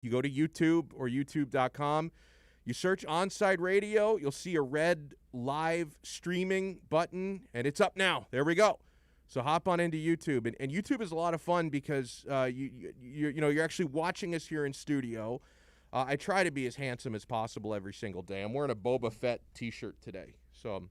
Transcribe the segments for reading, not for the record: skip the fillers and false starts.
You go to YouTube or youtube.com. You search Onside Radio. You'll see a red live streaming button, and it's up now. There we go. So hop on into YouTube, and YouTube is a lot of fun because you're actually watching us here in studio. I try to be as handsome as possible every single day. I'm wearing a Boba Fett T-shirt today, so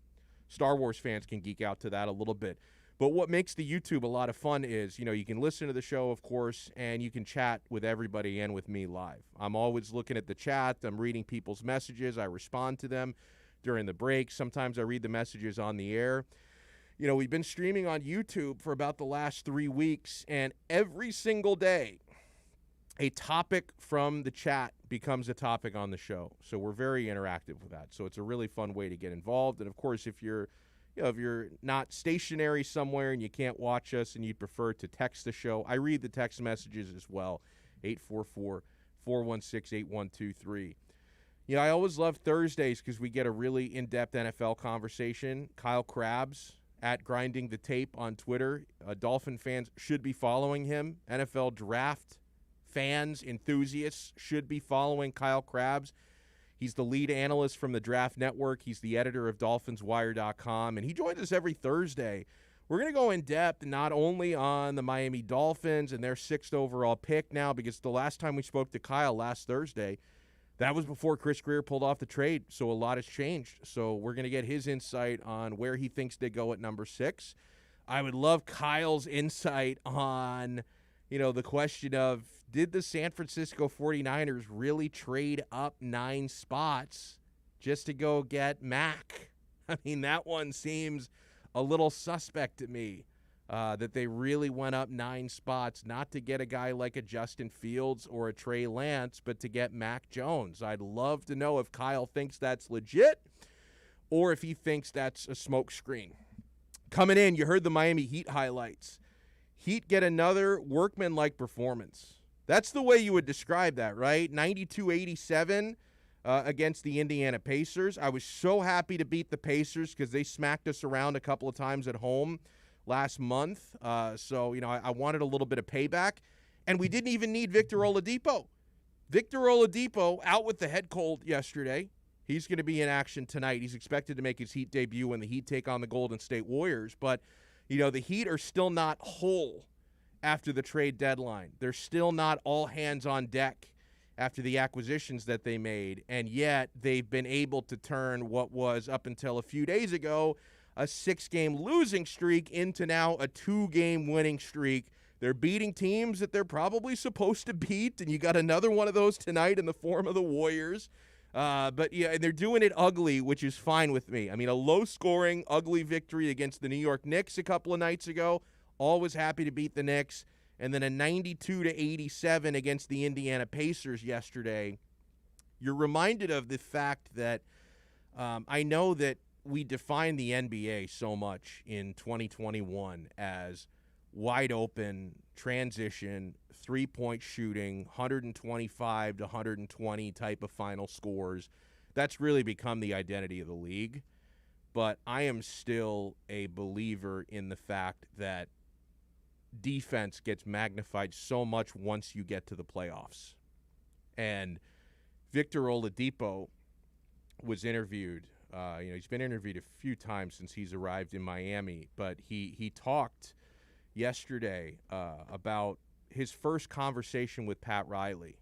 Star Wars fans can geek out to that a little bit. But what makes the YouTube a lot of fun is, you can listen to the show, of course, and you can chat with everybody and with me live. I'm always looking at the chat. I'm reading people's messages. I respond to them during the break. Sometimes I read the messages on the air. We've been streaming on YouTube for about the last 3 weeks, and every single day, a topic from the chat becomes a topic on the show. So we're very interactive with that. So it's a really fun way to get involved. And, of course, if you're not stationary somewhere and you can't watch us and you'd prefer to text the show, I read the text messages as well, 844-416-8123. I always love Thursdays because we get a really in-depth NFL conversation. Kyle Krabs at Grinding the Tape on Twitter. Dolphin fans should be following him. NFL draft fans, enthusiasts should be following Kyle Krabs. He's the lead analyst from the Draft Network. He's the editor of DolphinsWire.com, and he joins us every Thursday. We're going to go in depth not only on the Miami Dolphins and their 6th overall pick now, because the last time we spoke to Kyle last Thursday, that was before Chris Greer pulled off the trade, so a lot has changed. So we're going to get his insight on where he thinks they go at number 6. I would love Kyle's insight on the question of, did the San Francisco 49ers really trade up 9 spots just to go get Mac? I mean, that one seems a little suspect to me, that they really went up 9 spots, not to get a guy like a Justin Fields or a Trey Lance, but to get Mac Jones. I'd love to know if Kyle thinks that's legit or if he thinks that's a smokescreen. Coming in, you heard the Miami Heat highlights. Heat get another workmanlike performance. That's the way you would describe that, right? 92-87 against the Indiana Pacers. I was so happy to beat the Pacers because they smacked us around a couple of times at home last month. So I wanted a little bit of payback. And we didn't even need Victor Oladipo. Victor Oladipo out with the head cold yesterday. He's going to be in action tonight. He's expected to make his Heat debut when the Heat take on the Golden State Warriors. But the Heat are still not whole after the trade deadline. They're still not all hands on deck after the acquisitions that they made, and yet they've been able to turn what was, up until a few days ago, a 6-game losing streak into now a 2-game winning streak. They're beating teams that they're probably supposed to beat, and you got another one of those tonight in the form of the Warriors. But yeah, and they're doing it ugly, which is fine with me. I mean, a low-scoring, ugly victory against the New York Knicks a couple of nights ago. Always happy to beat the Knicks. And then a 92-87 against the Indiana Pacers yesterday. You're reminded of the fact that I know that we define the NBA so much in 2021 as wide open, transition, three-point shooting, 125 to 120 type of final scores. That's really become the identity of the league. But I am still a believer in the fact that defense gets magnified so much once you get to the playoffs. And Victor Oladipo was interviewed. He's been interviewed a few times since he's arrived in Miami, but he talked yesterday about his first conversation with Pat Riley.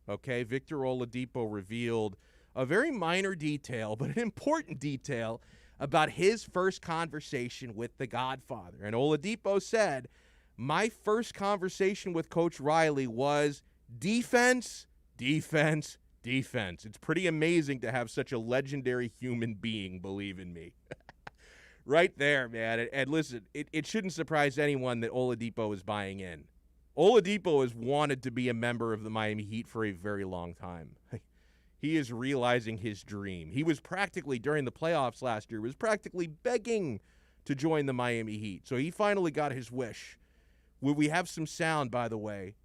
Okay, Victor Oladipo revealed a very minor detail, but an important detail about his first conversation with the Godfather. And Oladipo said, my first conversation with Coach Riley was defense, defense, defense. It's pretty amazing to have such a legendary human being believe in me. Right there, man. And listen, it shouldn't surprise anyone that Oladipo is buying in. Oladipo has wanted to be a member of the Miami Heat for a very long time. He is realizing his dream. He was practically, during the playoffs last year, was practically begging to join the Miami Heat. So he finally got his wish. Will we have some sound, by the way,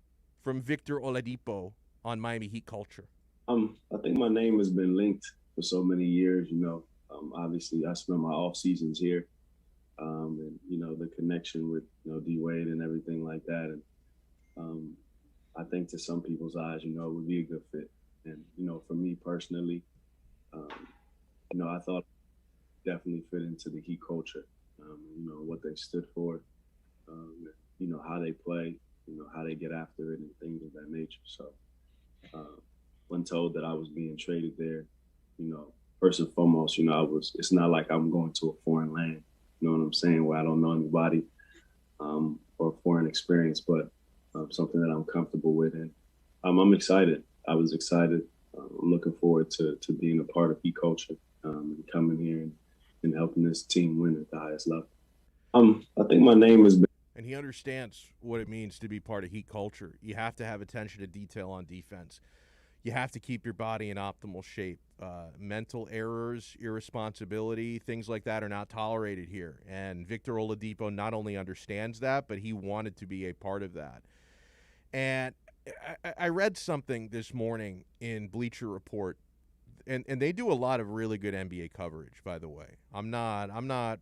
from Victor Oladipo on Miami Heat culture? I think my name has been linked for so many years, obviously I spent my off seasons here, and the connection with D Wade and everything like that, and I think to some people's eyes, it would be a good fit. And, for me personally, um, I thought definitely fit into the Heat culture, what they stood for, how they play, how they get after it and things of that nature. So when told that I was being traded there, first and foremost, it's not like I'm going to a foreign land, you know what I'm saying, where I don't know anybody or a foreign experience, but something that I'm comfortable with. And I'm excited. I was excited. I'm looking forward to being a part of Heat culture and coming here and helping this team win at the highest level. I think my name has been. And he understands what it means to be part of Heat culture. You have to have attention to detail on defense. You have to keep your body in optimal shape. Mental errors, irresponsibility, things like that are not tolerated here. And Victor Oladipo not only understands that, but he wanted to be a part of that. And I read something this morning in Bleacher Report, and they do a lot of really good NBA coverage, by the way. I'm not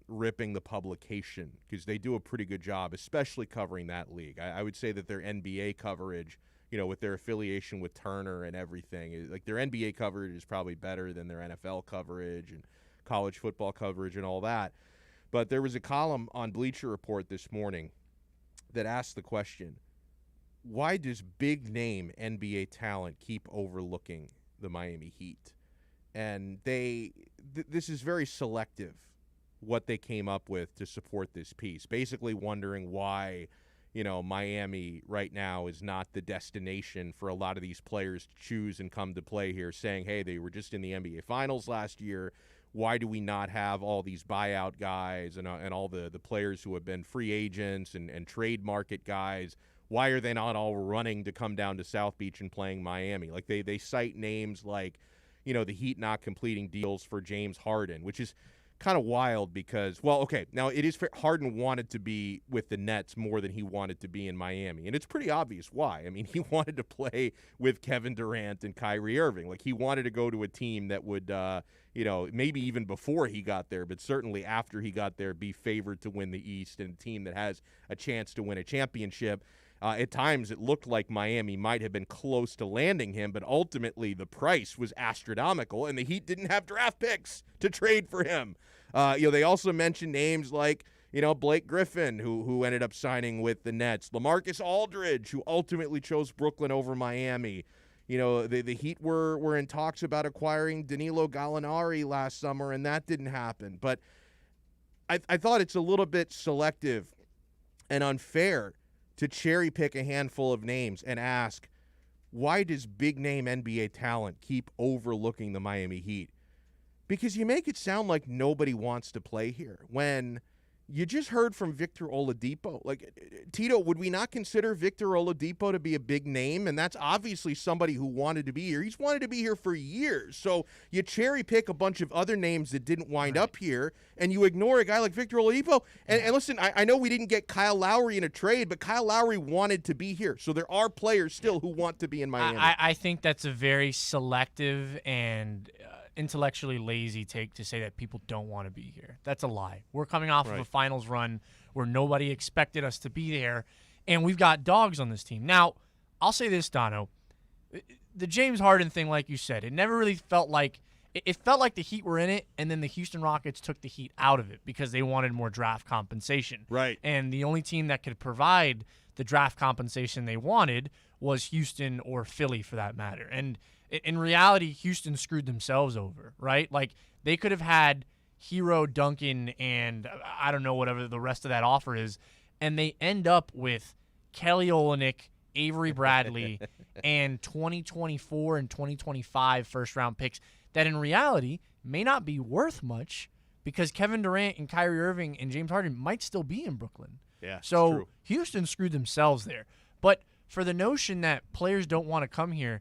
ripping the publication, because they do a pretty good job, especially covering that league. I would say that their NBA coverage, with their affiliation with Turner and everything, like their NBA coverage is probably better than their NFL coverage and college football coverage and all that. But there was a column on Bleacher Report this morning that asked the question, why does big-name NBA talent keep overlooking the Miami Heat? And this is very selective, what they came up with to support this piece, basically wondering why, Miami right now is not the destination for a lot of these players to choose and come to play here, saying, hey, they were just in the NBA Finals last year. Why do we not have all these buyout guys and all the players who have been free agents and trade market guys? Why are they not all running to come down to South Beach and playing Miami? Like they cite names like, the Heat not completing deals for James Harden, which is kind of wild because, well, okay, now it is fair. Harden wanted to be with the Nets more than he wanted to be in Miami, and it's pretty obvious why. I mean, he wanted to play with Kevin Durant and Kyrie Irving. Like, he wanted to go to a team that would, maybe even before he got there, but certainly after he got there, be favored to win the East and a team that has a chance to win a championship. At times, it looked like Miami might have been close to landing him, but ultimately the price was astronomical, and the Heat didn't have draft picks to trade for him. They also mentioned names like, Blake Griffin, who ended up signing with the Nets, LaMarcus Aldridge, who ultimately chose Brooklyn over Miami. The Heat were in talks about acquiring Danilo Gallinari last summer, and that didn't happen. But I thought it's a little bit selective and unfair to cherry pick a handful of names and ask, why does big-name NBA talent keep overlooking the Miami Heat? Because you make it sound like nobody wants to play here when you just heard from Victor Oladipo. Like, Tito, would we not consider Victor Oladipo to be a big name? And that's obviously somebody who wanted to be here. He's wanted to be here for years. So you cherry pick a bunch of other names that didn't wind up here, and you ignore a guy like Victor Oladipo. And listen, I know we didn't get Kyle Lowry in a trade, but Kyle Lowry wanted to be here. So there are players still who want to be in Miami. I think that's a very selective and intellectually lazy take to say that people don't want to be here. That's a lie. We're coming off of a finals run where nobody expected us to be there, and we've got dogs on this team. Now, I'll say this, Donno. The James Harden thing, like you said, it never really felt like – it felt like the Heat were in it, and then the Houston Rockets took the Heat out of it because they wanted more draft compensation. Right. And the only team that could provide the draft compensation they wanted was Houston or Philly, for that matter. And in reality, Houston screwed themselves over, right? Like, they could have had Hero, Duncan, and I don't know, whatever the rest of that offer is, and they end up with Kelly Olynyk, Avery Bradley, and 2024 and 2025 first-round picks that in reality may not be worth much because Kevin Durant and Kyrie Irving and James Harden might still be in Brooklyn. Yeah, so true. Houston screwed themselves there. But for the notion that players don't want to come here,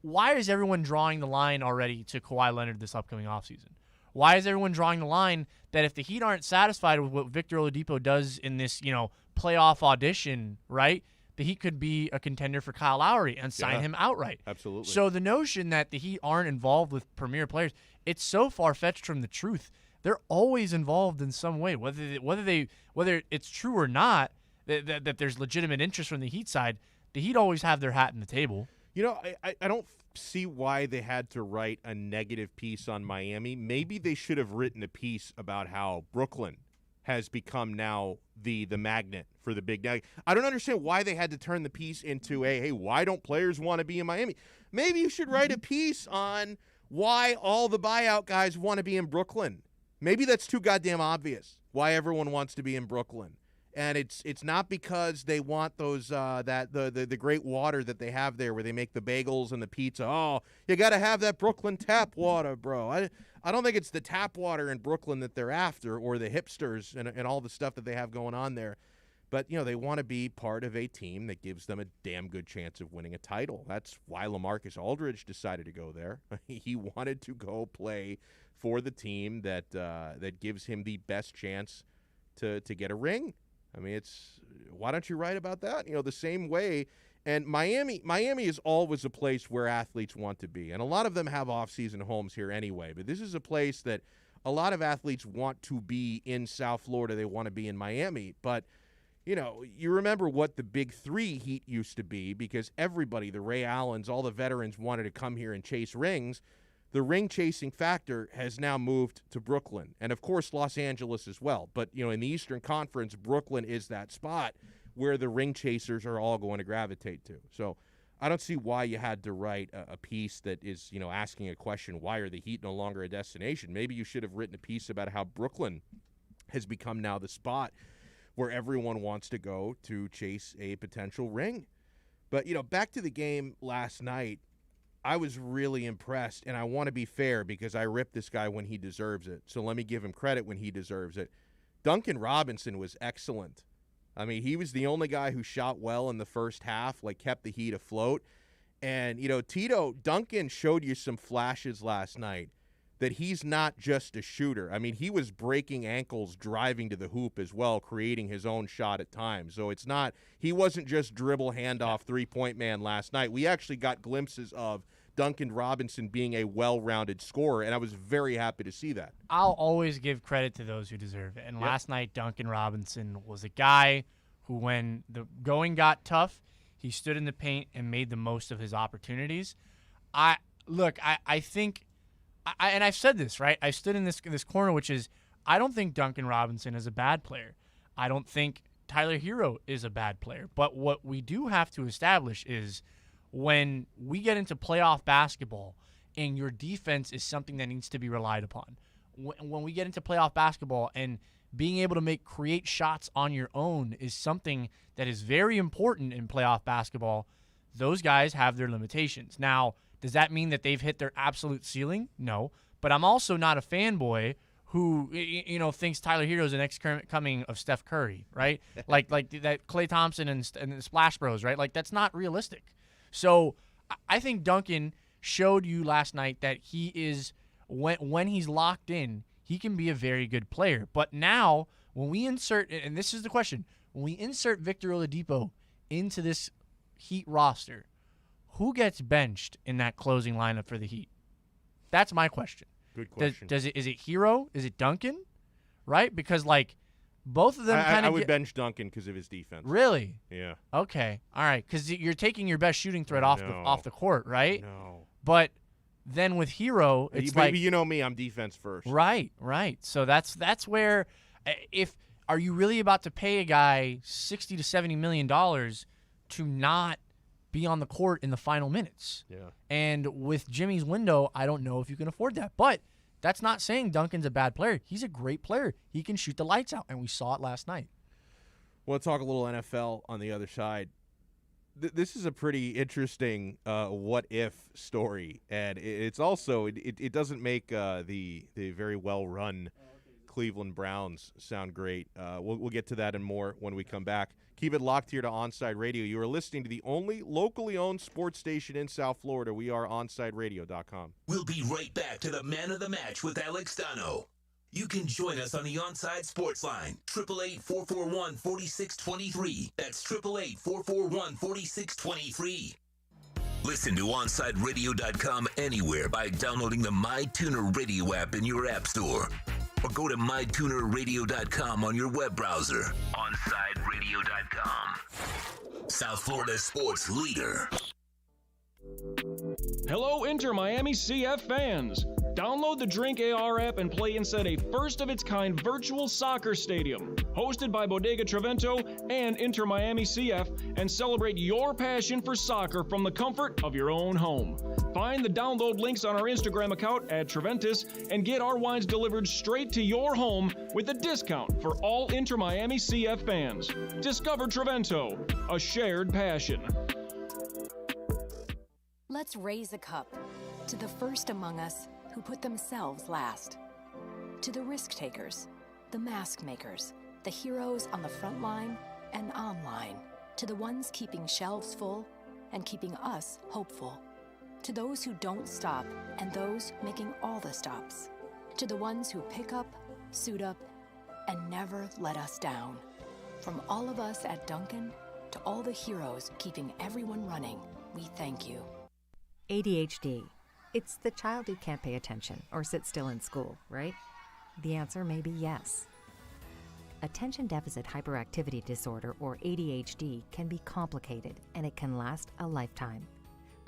why is everyone drawing the line already to Kawhi Leonard this upcoming offseason? Why is everyone drawing the line that if the Heat aren't satisfied with what Victor Oladipo does in this, playoff audition, right, the Heat could be a contender for Kyle Lowry and sign him outright? Absolutely. So the notion that the Heat aren't involved with premier players, it's so far-fetched from the truth. They're always involved in some way, whether it's true or not, that there's legitimate interest from the Heat side. the Heat always have their hat in the table. You know, I don't see why they had to write a negative piece on Miami. Maybe they should have written a piece about how Brooklyn has become now the magnet for the big guy. I don't understand why they had to turn the piece into hey, why don't players want to be in Miami? Maybe you should write a piece on why all the buyout guys want to be in Brooklyn. Maybe that's too goddamn obvious why everyone wants to be in Brooklyn. And it's not because they want those the great water that they have there where they make the bagels and the pizza. Oh, you got to have that Brooklyn tap water, bro. I don't think it's the tap water in Brooklyn that they're after, or the hipsters and all the stuff that they have going on there. But, you know, they want to be part of a team that gives them a damn good chance of winning a title. That's why LaMarcus Aldridge decided to go there. He wanted to go play for the team that gives him the best chance to get a ring. I mean, why don't you write about that? You know, the same way. And Miami is always a place where athletes want to be. And a lot of them have off-season homes here anyway. But this is a place that a lot of athletes want to be in South Florida. They want to be in Miami. But, you know, you remember what the big three Heat used to be, because everybody, the Ray Allens, all the veterans wanted to come here and chase rings. The ring-chasing factor has now moved to Brooklyn, and, of course, Los Angeles as well. But, you know, in the Eastern Conference, Brooklyn is that spot where the ring chasers are all going to gravitate to. So I don't see why you had to write a piece that is, you know, asking a question, why are the Heat no longer a destination? Maybe you should have written a piece about how Brooklyn has become now the spot where everyone wants to go to chase a potential ring. But, you know, back to the game last night, I was really impressed, and I want to be fair because I ripped this guy when he deserves it. So let me give him credit when he deserves it. Duncan Robinson was excellent. I mean, he was the only guy who shot well in the first half, like kept the Heat afloat. And, you know, Duncan showed you some flashes last night that he's not just a shooter. I mean, he was breaking ankles driving to the hoop as well, creating his own shot at times. So he wasn't just dribble handoff three-point man last night. We actually got glimpses of Duncan Robinson being a well-rounded scorer, and I was very happy to see that. I'll always give credit to those who deserve it. And last night, Duncan Robinson was a guy who, when the going got tough, he stood in the paint and made the most of his opportunities. I think, and I've said this, right? I stood in this corner, which is, I don't think Duncan Robinson is a bad player. I don't think Tyler Hero is a bad player. But what we do have to establish is, when we get into playoff basketball and your defense is something that needs to be relied upon, when we get into playoff basketball and being able to create shots on your own is something that is very important in playoff basketball, those guys have their limitations. Now, does that mean that they've hit their absolute ceiling? No. But I'm also not a fanboy who, you know, thinks Tyler Hero is the next coming of Steph Curry, right? like that Klay Thompson and the Splash Bros, right? Like, that's not realistic. So I think Duncan showed you last night that he is, when he's locked in, he can be a very good player. But now, when we insert, and this is the question, when we insert Victor Oladipo into this Heat roster, who gets benched in that closing lineup for the Heat? That's my question. Good question. Is it Hero? Is it Duncan? Right? Because, like, both of them kind of. I would bench Duncan because of his defense. Really? Yeah. Okay. All right. Because you're taking your best shooting threat off the court, right? No. But then with Hero, it's maybe you know me. I'm defense first. Right. So that's where, are you really about to pay a guy $60 to $70 million to not be on the court in the final minutes? Yeah. And with Jimmy's window, I don't know if you can afford that, but. That's not saying Duncan's a bad player. He's a great player. He can shoot the lights out, and we saw it last night. We'll talk a little NFL on the other side. This is a pretty interesting what-if story, and it's also it doesn't make the very well-run Cleveland Browns sound great. We'll get to that and more when we come back. Keep it locked here to Onside Radio. You are listening to the only locally owned sports station in South Florida. We are OnsideRadio.com. We'll be right back to the Man of the Match with Alex Donno. You can join us on the Onside Sports Line, 888-441-4623. That's 888-441-4623. Listen to OnsideRadio.com anywhere by downloading the MyTuner Radio app in your app store. Or go to MyTunerRadio.com on your web browser. Onside Radio. OnSideRadio.com. South Florida sports leader. Hello, Inter Miami CF fans. Download the Drink AR app and play inside a first-of-its-kind virtual soccer stadium, hosted by Bodega Trevento and Inter Miami CF, and celebrate your passion for soccer from the comfort of your own home. Find the download links on our Instagram account at Treventus and get our wines delivered straight to your home with a discount for all Inter Miami CF fans. Discover Trevento, a shared passion. Let's raise a cup to the first among us who put themselves last. To the risk takers, the mask makers, the heroes on the front line and online. To the ones keeping shelves full and keeping us hopeful. To those who don't stop and those making all the stops. To the ones who pick up, suit up, and never let us down. From all of us at Dunkin' to all the heroes keeping everyone running, we thank you. ADHD. It's the child who can't pay attention or sit still in school, right? The answer may be yes. Attention Deficit Hyperactivity Disorder, or ADHD, can be complicated and it can last a lifetime.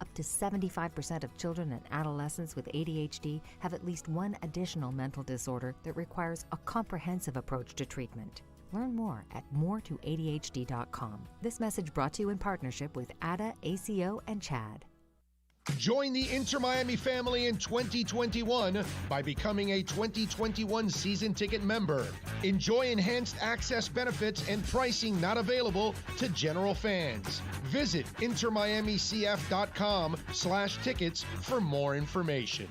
Up to 75% of children and adolescents with ADHD have at least one additional mental disorder that requires a comprehensive approach to treatment. Learn more at moretoadhd.com. This message brought to you in partnership with ADA, ACO, and CHAD. Join the Inter Miami family in 2021 by becoming a 2021 season ticket member. Enjoy enhanced access benefits and pricing not available to general fans. Visit intermiamicf.com/tickets for more information.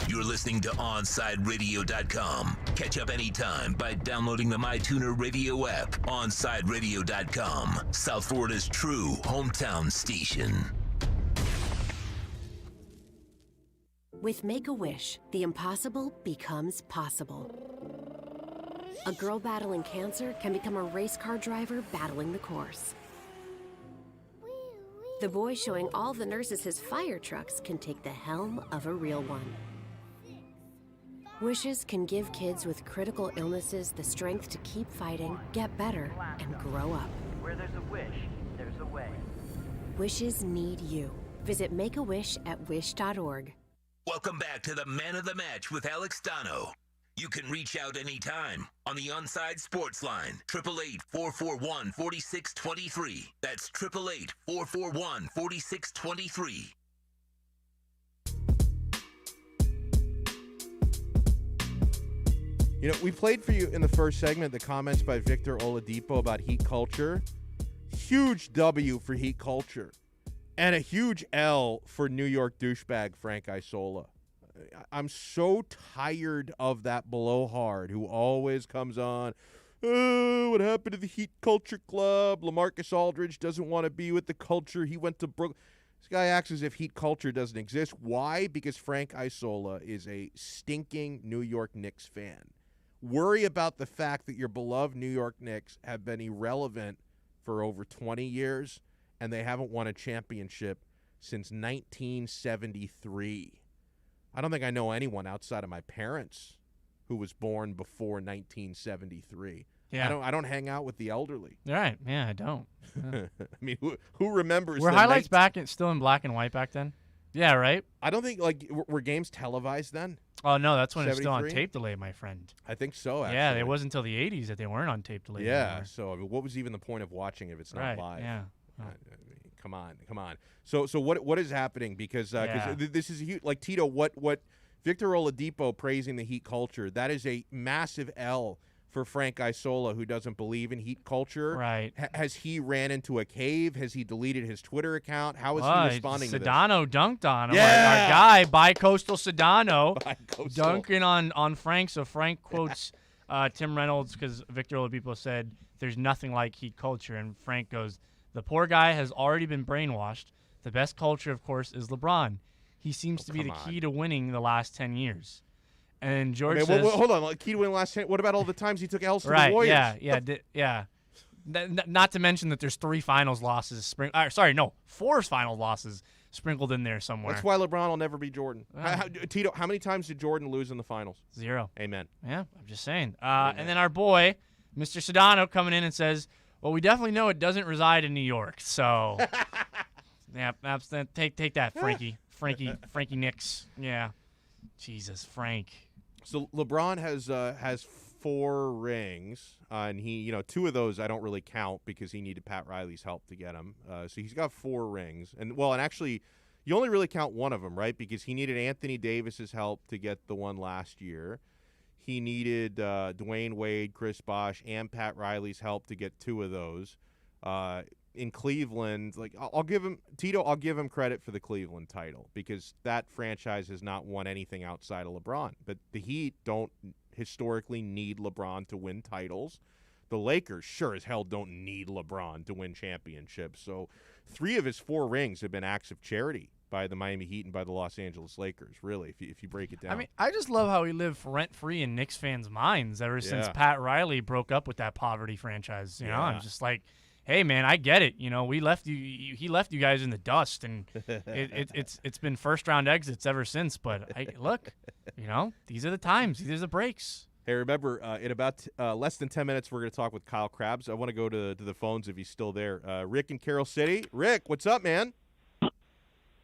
You're listening to OnSideRadio.com. Catch up anytime by downloading the MyTuner Radio app. OnSideRadio.com, South Florida's true hometown station. With Make-A-Wish, the impossible becomes possible. A girl battling cancer can become a race car driver battling the course. The boy showing all the nurses his fire trucks can take the helm of a real one. Wishes can give kids with critical illnesses the strength to keep fighting, get better, and grow up. Where there's a wish, there's a way. Wishes need you. Visit Make-A-Wish at wish.org. Welcome back to the Man of the Match with Alex Donno. You can reach out anytime on the Onside Sports Line, 888-441-4623. That's 888-441-4623. You know, we played for you in the first segment the comments by Victor Oladipo about Heat culture. Huge W for Heat culture. And a huge L for New York douchebag Frank Isola. I'm so tired of that blowhard who always comes on, oh, what happened to the Heat Culture Club? LaMarcus Aldridge doesn't want to be with the culture. He went to Brooklyn. This guy acts as if Heat culture doesn't exist. Why? Because Frank Isola is a stinking New York Knicks fan. Worry about the fact that your beloved New York Knicks have been irrelevant for over 20 years, and they haven't won a championship since 1973. I don't think I know anyone outside of my parents who was born before 1973. Yeah. I don't hang out with the elderly. Right. Yeah, I don't. Yeah. I mean, who remembers? Were highlights still in black and white back then? Yeah, right? I don't think, were games televised then? Oh, no, that's when 73? It's still on 73? tape delay, my friend. I think so, actually. Yeah, it wasn't until the 80s that they weren't on tape delay anymore. So I mean, what was even the point of watching if it's not live? Yeah. I mean, come on. So what is happening? Because this is a huge, like Tito, what Victor Oladipo praising the Heat culture, that is a massive L for Frank Isola, who doesn't believe in Heat culture. Right. Has he ran into a cave? Has he deleted his Twitter account? How is he responding to this? Sedano dunked on him. Yeah. Our guy, Bi-Coastal Sedano, Bi-Coastal. dunking on Frank. So Frank quotes Tim Reynolds because Victor Oladipo said, there's nothing like Heat culture. And Frank goes, the poor guy has already been brainwashed. The best culture, of course, is LeBron. He seems to be the key to winning the last 10 years. And George says... hold on. Key to winning the last 10... What about all the times he took L's to the Warriors? Yeah. Not to mention that there's 4 finals losses sprinkled in there somewhere. That's why LeBron will never be Jordan. Tito, how many times did Jordan lose in the finals? 0. Amen. Yeah, I'm just saying. And then our boy, Mr. Sedano coming in and says, well, we definitely know it doesn't reside in New York. So, yeah, take that, Frankie. Frankie Nicks. Yeah. Jesus, Frank. So LeBron has 4 rings, and he, 2 of those I don't really count because he needed Pat Riley's help to get them. So he's got 4 rings, and actually, you only really count one of them, right? Because he needed Anthony Davis's help to get the one last year. He needed Dwayne Wade, Chris Bosh, and Pat Riley's help to get 2 of those. In Cleveland, I'll give him credit for the Cleveland title because that franchise has not won anything outside of LeBron. But the Heat don't historically need LeBron to win titles. The Lakers sure as hell don't need LeBron to win championships. So 3 of his 4 rings have been acts of charity by the Miami Heat and by the Los Angeles Lakers, really, if you break it down. I mean, I just love how he lived rent-free in Knicks fans' minds ever since Yeah. Pat Riley broke up with that poverty franchise. You know, I'm just like, hey, man, I get it. He left you guys in the dust, and it's been first-round exits ever since. But look, these are the times. These are the breaks. Hey, remember, in about less than 10 minutes, we're going to talk with Kyle Krabs. I want to go to the phones if he's still there. Rick in Carroll City. Rick, what's up, man?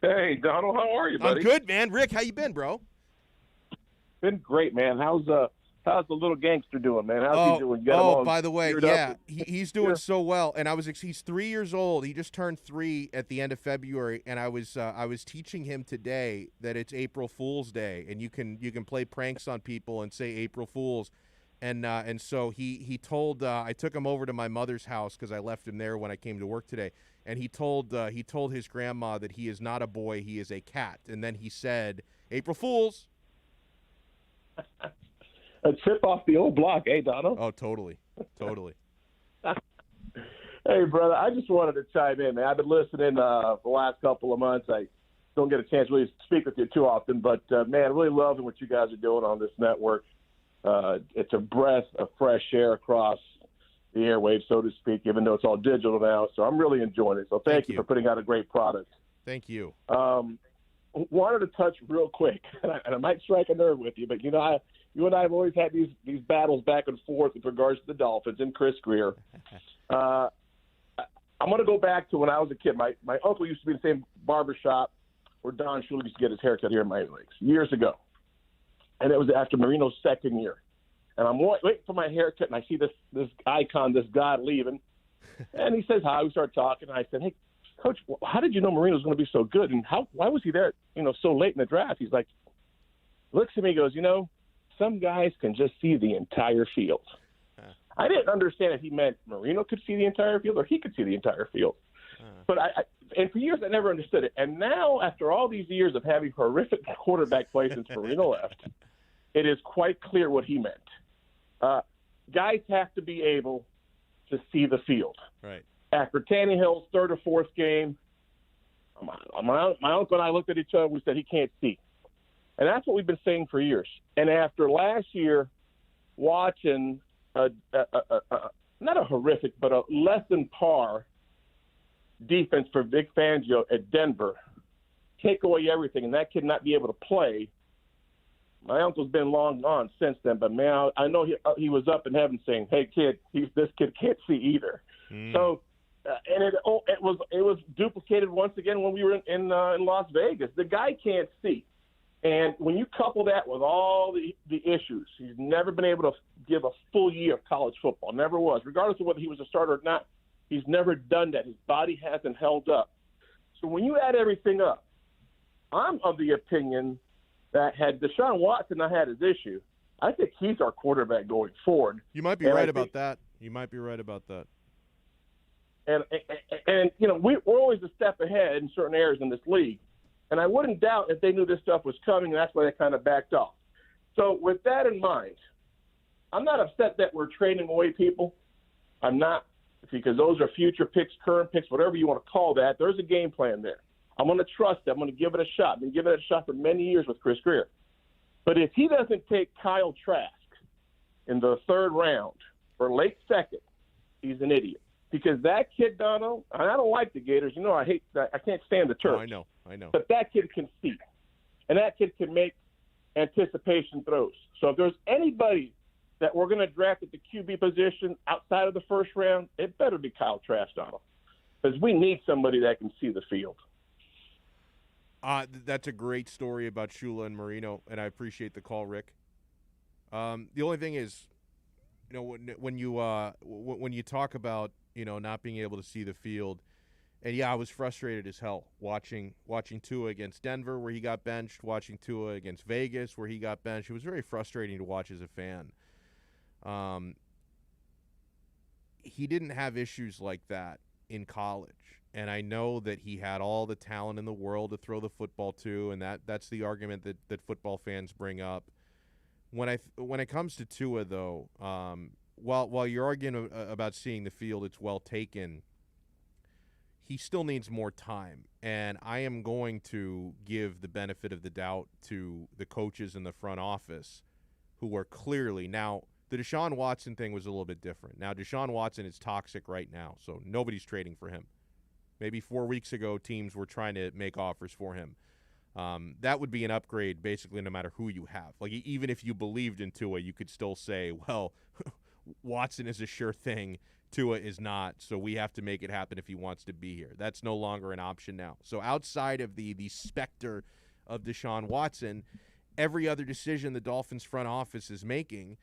Hey, Donald, how are you, buddy? I'm good, man. Rick, how you been, bro? Been great, man. How's the little gangster doing, man? How's he doing? You got him all by the way, geared yeah, up? he's doing so well. And he's 3 years old. He just turned 3 at the end of February, and I was teaching him today that it's April Fool's Day, and you can play pranks on people and say April Fools. And so he told I took him over to my mother's house because I left him there when I came to work today. And he told his grandma that he is not a boy, he is a cat. And then he said, April Fools. A trip off the old block, eh, Donald? Oh, totally. Hey, brother, I just wanted to chime in, man. I've been listening the last couple of months. I don't get a chance to really speak with you too often, but, man, really loving what you guys are doing on this network. It's a breath of fresh air across the airwaves, so to speak, even though it's all digital now. So I'm really enjoying it. So thank you for putting out a great product. Thank you. Wanted to touch real quick, and I might strike a nerve with you, but, you and I have always had these battles back and forth with regards to the Dolphins and Chris Greer. I'm going to go back to when I was a kid. My uncle used to be in the same barbershop where Don Shula used to get his haircut here in Miami Lakes years ago. And it was after Marino's second year. And I'm waiting for my haircut, and I see this icon, this god leaving. And he says hi. We start talking. And I said, hey, Coach, how did you know Marino's going to be so good? And why was he there, so late in the draft? He's like, looks at me and goes, some guys can just see the entire field. I didn't understand if he meant Marino could see the entire field or he could see the entire field. But and for years I never understood it. And now, after all these years of having horrific quarterback play since Marino left, it is quite clear what he meant. Guys have to be able to see the field. Right. After Tannehill's 3rd or 4th game, my uncle and I looked at each other and we said, he can't see. And that's what we've been saying for years. And after last year, watching not a horrific, but a less than par defense for Vic Fangio at Denver, take away everything, and that kid not be able to play. My uncle's been long gone since then, but man, I know he was up in heaven saying, "Hey, kid, this kid can't see either." So, and it was duplicated once again when we were in Las Vegas. The guy can't see, and when you couple that with all the issues, he's never been able to give a full year of college football. Never was, regardless of whether he was a starter or not. He's never done that. His body hasn't held up. So when you add everything up, I'm of the opinion that had Deshaun Watson not had his issue, I think he's our quarterback going forward. You might be right about that. And we're always a step ahead in certain areas in this league. And I wouldn't doubt if they knew this stuff was coming, and that's why they kind of backed off. So with that in mind, I'm not upset that we're trading away people. I'm not, because those are future picks, current picks, whatever you want to call that. There's a game plan there. I'm going to trust it. I'm going to give it a shot. I've been giving it a shot for many years with Chris Greer. But if he doesn't take Kyle Trask in the 3rd round or late 2nd, he's an idiot. Because that kid, Dono, and I don't like the Gators. I hate that. I can't stand the Terps. Oh, I know. But that kid can see. And that kid can make anticipation throws. So if there's anybody that we're going to draft at the QB position outside of the first round, it better be Kyle Trask, Donald, because we need somebody that can see the field. That's a great story about Shula and Marino, and I appreciate the call, Rick. The only thing is, when you talk about not being able to see the field, and yeah, I was frustrated as hell watching Tua against Denver where he got benched, watching Tua against Vegas where he got benched. It was very frustrating to watch as a fan. He didn't have issues like that in college, and I know that he had all the talent in the world to throw the football to, and that's the argument that football fans bring up. When it comes to Tua, though, while you're arguing about seeing the field, it's well taken. He still needs more time, and I am going to give the benefit of the doubt to the coaches in the front office who are clearly – now, the Deshaun Watson thing was a little bit different. Now, Deshaun Watson is toxic right now, so nobody's trading for him. Maybe 4 weeks ago, teams were trying to make offers for him. That would be an upgrade basically no matter who you have. Like, even if you believed in Tua, you could still say, well, Watson is a sure thing. Tua is not, so we have to make it happen if he wants to be here. That's no longer an option now. So outside of the specter of Deshaun Watson, every other decision the Dolphins front office is making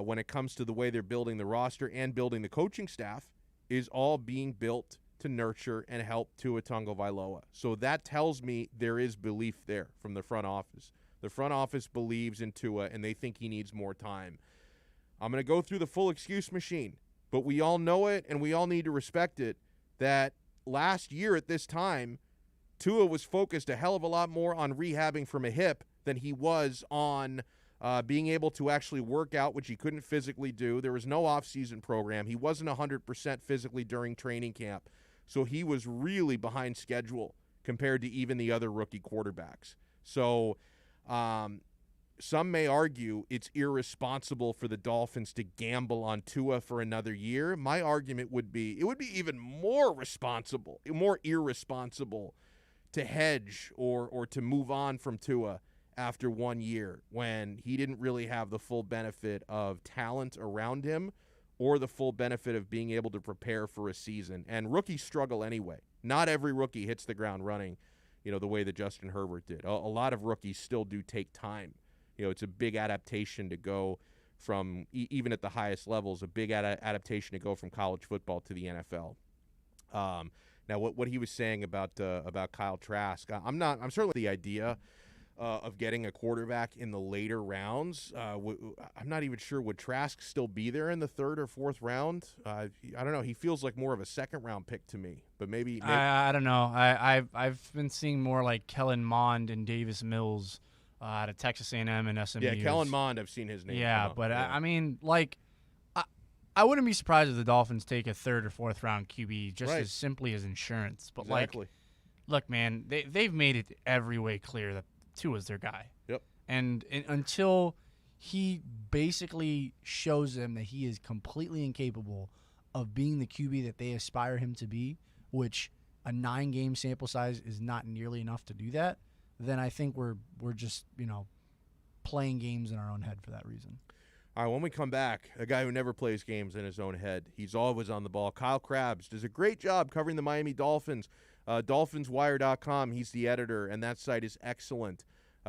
when it comes to the way they're building the roster and building the coaching staff is all being built to nurture and help Tua Tagovailoa. So that tells me there is belief there from the front office. The front office believes in Tua, and they think he needs more time. I'm going to go through the full excuse machine. But we all know it, and we all need to respect it, that last year at this time, Tua was focused a hell of a lot more on rehabbing from a hip than he was on being able to actually work out, which he couldn't physically do. There was no off-season program. He wasn't 100% physically during training camp. So he was really behind schedule compared to even the other rookie quarterbacks. So some may argue it's irresponsible for the Dolphins to gamble on Tua for another year. My argument would be it would be even more irresponsible to hedge or to move on from Tua after 1 year when he didn't really have the full benefit of talent around him or the full benefit of being able to prepare for a season. And rookies struggle anyway. Not every rookie hits the ground running, the way that Justin Herbert did. A lot of rookies still do take time. It's a big adaptation to go from, even at the highest levels, a big adaptation to go from college football to the NFL. Now, what he was saying about Kyle Trask, I'm certainly the idea of getting a quarterback in the later rounds. I'm not even sure, would Trask still be there in the third or fourth round? I don't know. He feels like more of a second-round pick to me, but maybe I don't know. I've been seeing more like Kellen Mond and Davis Mills out of Texas A&M and SMU. Yeah, Kellen Mond, I've seen his name. Yeah, but yeah. I mean, like, I wouldn't be surprised if the Dolphins take a third or fourth round QB just as simply as insurance. But exactly. Look, man, they've made it every way clear that Tua's their guy. Yep. And until he basically shows them that he is completely incapable of being the QB that they aspire him to be, which a 9-game sample size is not nearly enough to do that, then I think we're just, playing games in our own head for that reason. All right, when we come back, a guy who never plays games in his own head. He's always on the ball. Kyle Krabs does a great job covering the Miami Dolphins. DolphinsWire.com, he's the editor, and that site is excellent.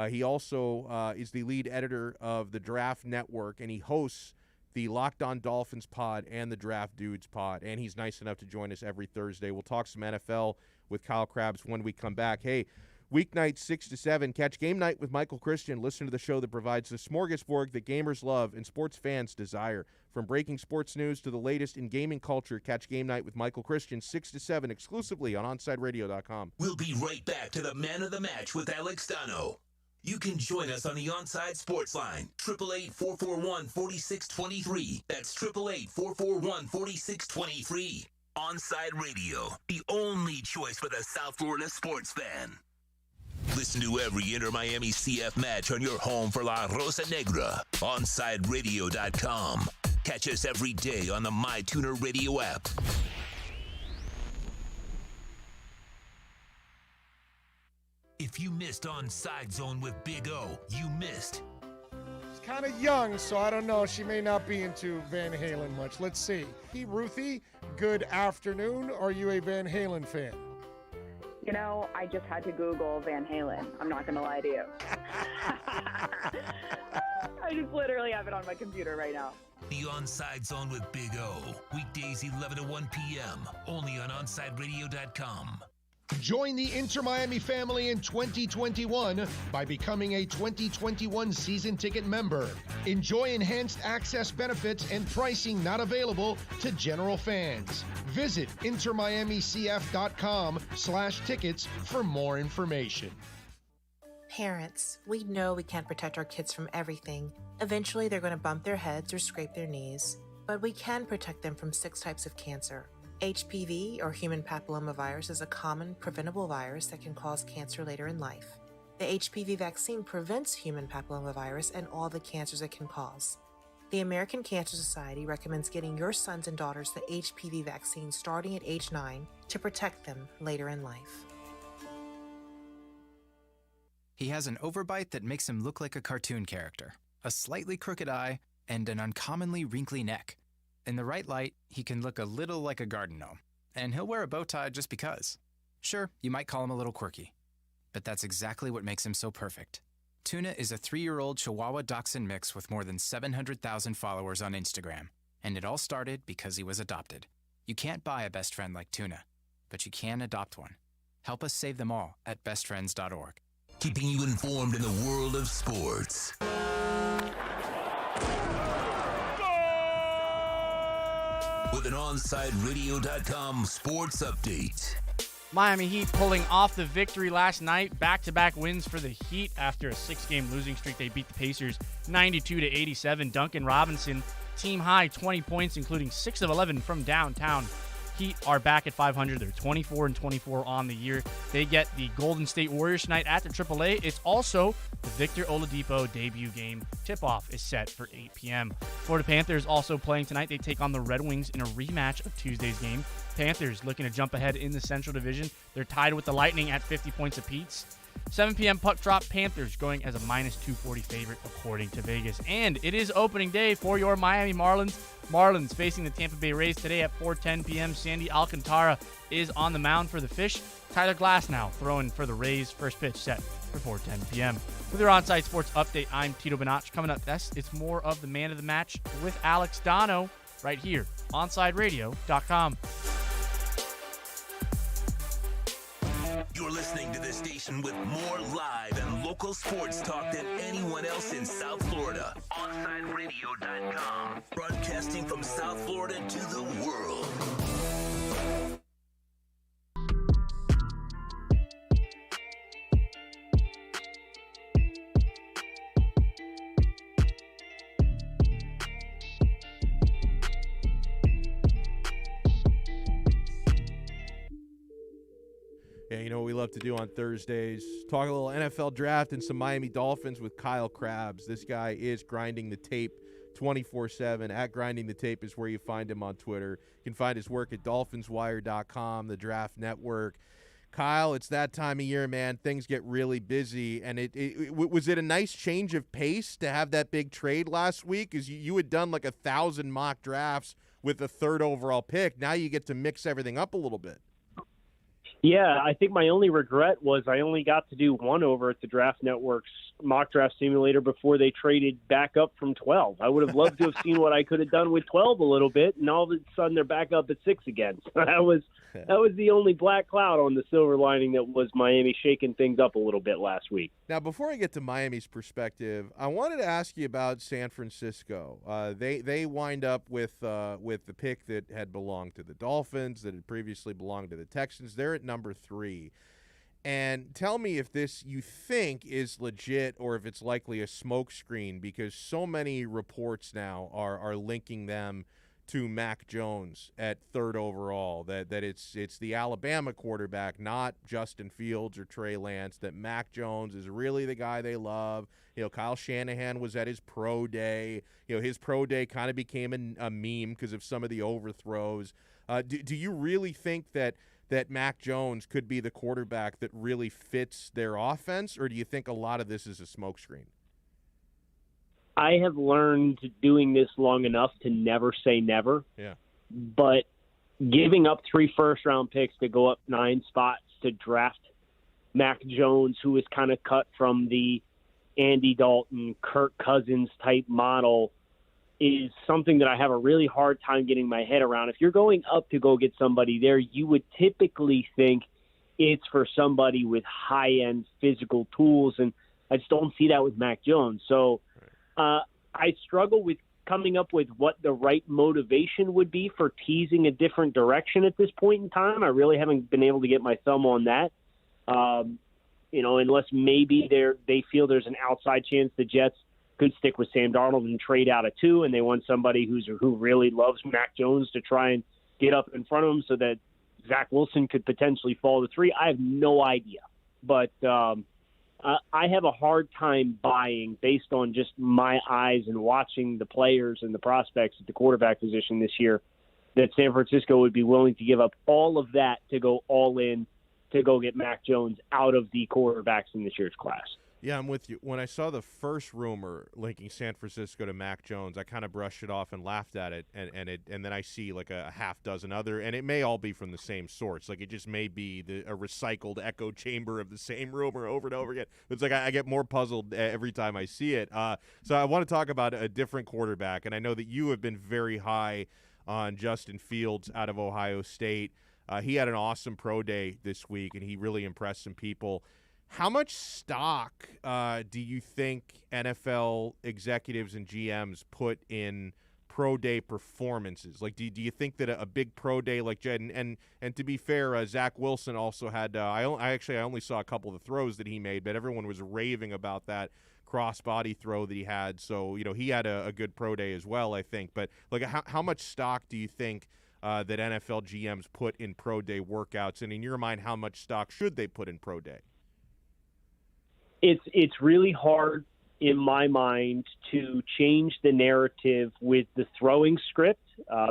He also is the lead editor of the Draft Network, and he hosts the Locked On Dolphins pod and the Draft Dudes pod, and he's nice enough to join us every Thursday. We'll talk some NFL with Kyle Krabs when we come back. Hey, weeknights 6 to 7, catch Game Night with Michael Christian. Listen to the show that provides the smorgasbord that gamers love and sports fans desire. From breaking sports news to the latest in gaming culture, catch Game Night with Michael Christian 6 to 7 exclusively on OnSideRadio.com. We'll be right back to the Man of the Match with Alex Donno. You can join us on the Onside Sports Line, 888-441-4623. That's 888-441-4623. Onside Radio, the only choice for the South Florida sports fan. Listen to every Inter-Miami CF match on your home for La Rosa Negra, OnSideRadio.com. Catch us every day on the MyTuner Radio app. If you missed On Side Zone with Big O, you missed. kind of young, so I don't know. She may not be into Van Halen much. Let's see. Ruthie, good afternoon. Are you a Van Halen fan? You know, I just had to Google Van Halen. I'm not going to lie to you. I just literally have it on my computer right now. The Onside Zone with Big O. Weekdays 11 to 1 p.m. Only on OnsideRadio.com. Join the Inter Miami family in 2021 by becoming a 2021 season ticket member. Enjoy enhanced access benefits and pricing not available to general fans. Visit intermiamicf.com/tickets for more information. Parents, we know we can't protect our kids from everything. Eventually, they're going to bump their heads or scrape their knees. But we can protect them from 6 types of cancer. HPV, or human papillomavirus, is a common preventable virus that can cause cancer later in life. The HPV vaccine prevents human papillomavirus and all the cancers it can cause. The American Cancer Society recommends getting your sons and daughters the HPV vaccine starting at age 9 to protect them later in life. He has an overbite that makes him look like a cartoon character, a slightly crooked eye, and an uncommonly wrinkly neck. In the right light, he can look a little like a garden gnome, and he'll wear a bow tie just because. Sure, you might call him a little quirky, but that's exactly what makes him so perfect. Tuna is a 3-year-old Chihuahua Dachshund mix with more than 700,000 followers on Instagram, and it all started because he was adopted. You can't buy a best friend like Tuna, but you can adopt one. Help us save them all at bestfriends.org. Keeping you informed in the world of sports. With an OnsideRadio.com sports update. Miami Heat pulling off the victory last night. Back-to-back wins for the Heat after a 6-game losing streak. They beat the Pacers 92-87. Duncan Robinson, team high 20 points, including 6 of 11 from downtown. Heat are back at 500. They're 24-24 on the year. They get the Golden State Warriors tonight at the AAA. It's also the Victor Oladipo debut game. Tip-off is set for 8 p.m. Florida Panthers also playing tonight. They take on the Red Wings in a rematch of Tuesday's game. Panthers looking to jump ahead in the Central Division. They're tied with the Lightning at 50 points apiece. 7 p.m. puck drop. Panthers going as a -240 favorite according to Vegas. And it is opening day for your Miami Marlins. Marlins facing the Tampa Bay Rays today at 4:10 p.m. Sandy Alcantara is on the mound for the Fish. Tyler Glasnow throwing for the Rays. First pitch set for 4:10 p.m. With your on-site sports update, I'm Tito Benach. Coming up next, it's more of the man of the match with Alex Donno right here, OnsideRadio.com. You're listening to the station with more live and local sports talk than anyone else in South Florida. OnsideRadio.com. Broadcasting from South Florida to the world. Yeah, you know what we love to do on Thursdays? Talk a little NFL draft and some Miami Dolphins with Kyle Krabs. This guy is grinding the tape 24/7. At Grinding the Tape is where you find him on Twitter. You can find his work at DolphinsWire.com, the Draft Network. Kyle, it's that time of year, man. Things get really busy. And was it a nice change of pace to have that big trade last week? Because you had done like 1,000 mock drafts with the 3rd overall pick. Now you get to mix everything up a little bit. Yeah, I think my only regret was I only got to do one over at the Draft Network's mock draft simulator before they traded back up from 12. I would have loved to have seen what I could have done with 12 a little bit, and all of a sudden they're back up at 6 again. So that was the only black cloud on the silver lining that was Miami shaking things up a little bit last week. Now, before I get to Miami's perspective, I wanted to ask you about San Francisco. They wind up with the pick that had belonged to the Dolphins, that had previously belonged to the Texans. They're at number 3. And tell me if this you think is legit or if it's likely a smokescreen, because so many reports now are linking them to Mac Jones at 3rd overall, that it's the Alabama quarterback, not Justin Fields or Trey Lance, that Mac Jones is really the guy they love. You know, Kyle Shanahan was at his pro day. You know, his pro day kind of became a meme because of some of the overthrows. Do you really think that Mac Jones could be the quarterback that really fits their offense, or do you think a lot of this is a smokescreen? I have learned doing this long enough to never say never. Yeah. But giving up 3 first-round picks to go up 9 spots to draft Mac Jones, who is kind of cut from the Andy Dalton, Kirk Cousins type model, is something that I have a really hard time getting my head around. If you're going up to go get somebody there, you would typically think it's for somebody with high-end physical tools, and I just don't see that with Mac Jones. So I struggle with coming up with what the right motivation would be for teasing a different direction at this point in time. I really haven't been able to get my thumb on that. Unless maybe they feel there's an outside chance the Jets could stick with Sam Darnold and trade out of 2, and they want somebody who really loves Mac Jones to try and get up in front of him so that Zach Wilson could potentially fall to 3. I have no idea. But I have a hard time buying, based on just my eyes and watching the players and the prospects at the quarterback position this year, that San Francisco would be willing to give up all of that to go all in to go get Mac Jones out of the quarterbacks in this year's class. Yeah, I'm with you. When I saw the first rumor linking San Francisco to Mac Jones, I kind of brushed it off and laughed at it, and then I see like a half dozen other, and it may all be from the same source. Like, it just may be a recycled echo chamber of the same rumor over and over again. It's like I get more puzzled every time I see it. So I want to talk about a different quarterback, and I know that you have been very high on Justin Fields out of Ohio State. He had an awesome pro day this week, and he really impressed some people. How much stock do you think NFL executives and GMs put in pro day performances? Like, do you think that a big pro day like Jed and to be fair, Zach Wilson also had I only saw a couple of the throws that he made, but everyone was raving about that cross-body throw that he had. So, he had a good pro day as well, I think. But like, how much stock do you think that NFL GMs put in pro day workouts? And in your mind, how much stock should they put in pro day? It's really hard in my mind to change the narrative with the throwing script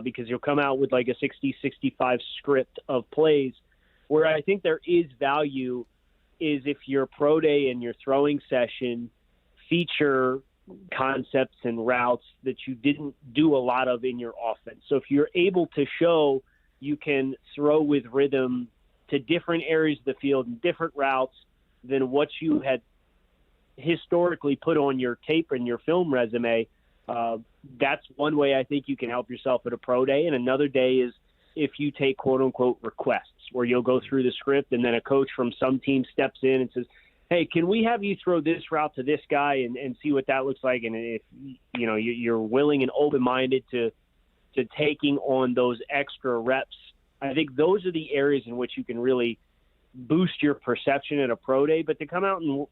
because you'll come out with like a 60-65 script of plays, where I think there is value is if your pro day and your throwing session feature concepts and routes that you didn't do a lot of in your offense. So if you're able to show you can throw with rhythm to different areas of the field and different routes than what you had historically put on your tape and your film resume, that's one way I think you can help yourself at a pro day. And another day is if you take quote-unquote requests, where you'll go through the script and then a coach from some team steps in and says, hey, can we have you throw this route to this guy and see what that looks like? And if you're willing and open-minded to taking on those extra reps, I think those are the areas in which you can really boost your perception at a pro day. But to come out and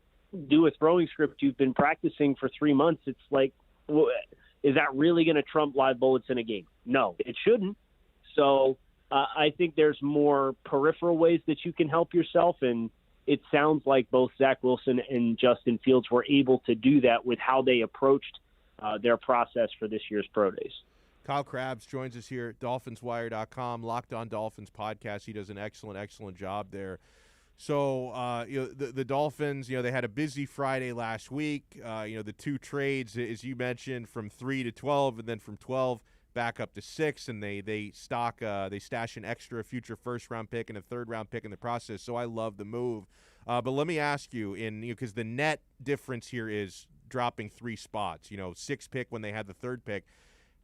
do a throwing script you've been practicing for 3 months, it's like, is that really going to trump live bullets in a game? No, it shouldn't. So I think there's more peripheral ways that you can help yourself, and it sounds like both Zach Wilson and Justin Fields were able to do that with how they approached their process for this year's pro days. Kyle Krabs joins us here at DolphinsWire.com, Locked On Dolphins podcast. He does an excellent job there. So, the Dolphins, they had a busy Friday last week. The 2 trades, as you mentioned, from 3 to 12, and then from 12 back up to 6, and they stash an extra future first-round pick and a third-round pick in the process. So I love the move. But let me ask you, because the net difference here is dropping 3 spots. 6 pick when they had the 3rd pick.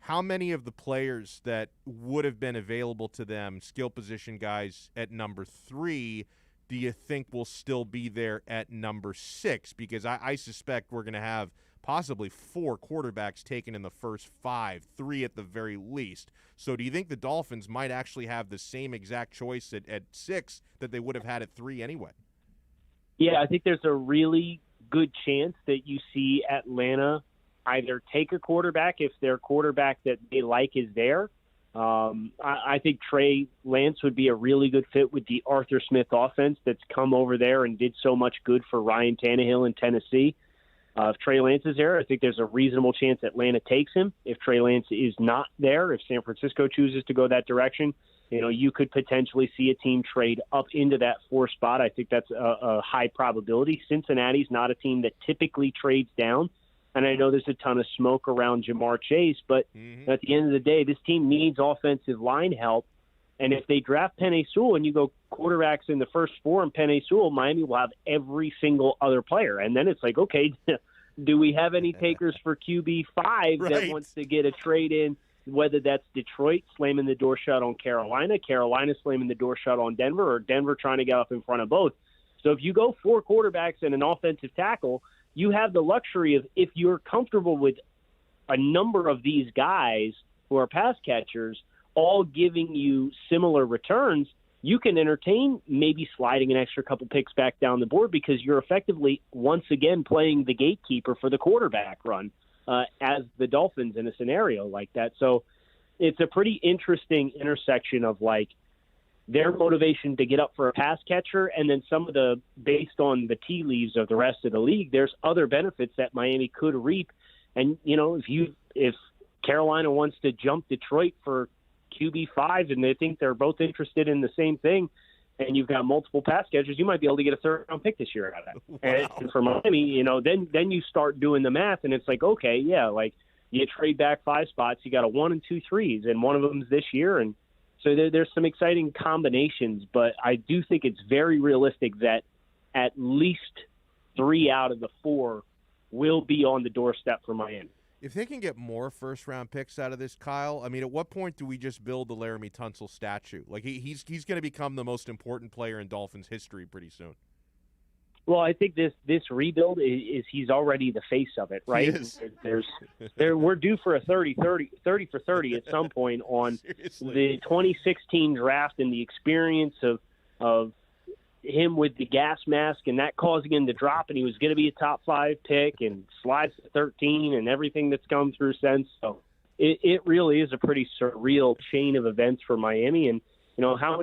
How many of the players that would have been available to them, skill position guys at number 3, do you think will still be there at number 6? Because I suspect we're going to have possibly 4 quarterbacks taken in the first 5, 3 at the very least. So do you think the Dolphins might actually have the same exact choice at 6 that they would have had at 3 anyway? Yeah, I think there's a really good chance that you see Atlanta either take a quarterback if their quarterback that they like is there. I think Trey Lance would be a really good fit with the Arthur Smith offense that's come over there and did so much good for Ryan Tannehill in Tennessee. If Trey Lance is there, I think there's a reasonable chance Atlanta takes him. If Trey Lance is not there, if San Francisco chooses to go that direction, you could potentially see a team trade up into that 4 spot. I think that's a high probability. Cincinnati's not a team that typically trades down. And I know there's a ton of smoke around Jamar Chase, but at the end of the day, this team needs offensive line help. And if they draft Penei Sewell and you go quarterbacks in the first 4 and Penei Sewell, Miami will have every single other player. And then it's like, okay, do we have any takers for QB5 that wants to get a trade in, whether that's Detroit slamming the door shut on Carolina slamming the door shut on Denver, or Denver trying to get up in front of both. So if you go 4 quarterbacks and an offensive tackle, you have the luxury of, if you're comfortable with a number of these guys who are pass catchers all giving you similar returns, you can entertain maybe sliding an extra couple picks back down the board, because you're effectively once again playing the gatekeeper for the quarterback run as the Dolphins in a scenario like that. So it's a pretty interesting intersection of like their motivation to get up for a pass catcher, and then some of the, based on the tea leaves of the rest of the league, there's other benefits that Miami could reap. And, you know, if Carolina wants to jump Detroit for QB5 and they think they're both interested in the same thing, and you've got multiple pass catchers, you might be able to get a 3rd-round pick this year out of that. Wow. And for Miami, you know, then you start doing the math, and it's like, okay, yeah, like you trade back 5 spots, you got a 1 and 2 3s, and one of them's this year, and so there's some exciting combinations. But I do think it's very realistic that at least 3 out of the 4 will be on the doorstep for Miami. If they can get more first-round picks out of this, Kyle, I mean, at what point do we just build the Laramie Tunsil statue? Like, he's going to become the most important player in Dolphins history pretty soon. Well, I think this rebuild is he's already the face of it, right? We're due for a 30 for 30 at some point on the 2016 draft, and the experience of him with the gas mask and that causing him to drop, and he was going to be a top 5 pick and slides to 13 and everything that's come through since. So it really is a pretty surreal chain of events for Miami. And, you know, how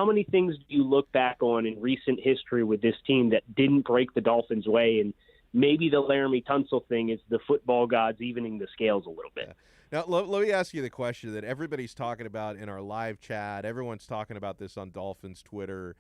many things do you look back on in recent history with this team that didn't break the Dolphins' way? And maybe the Laramie Tunsil thing is the football gods evening the scales a little bit. Now, let me ask you the question that everybody's talking about in our live chat. Everyone's talking about this on Dolphins Twitter.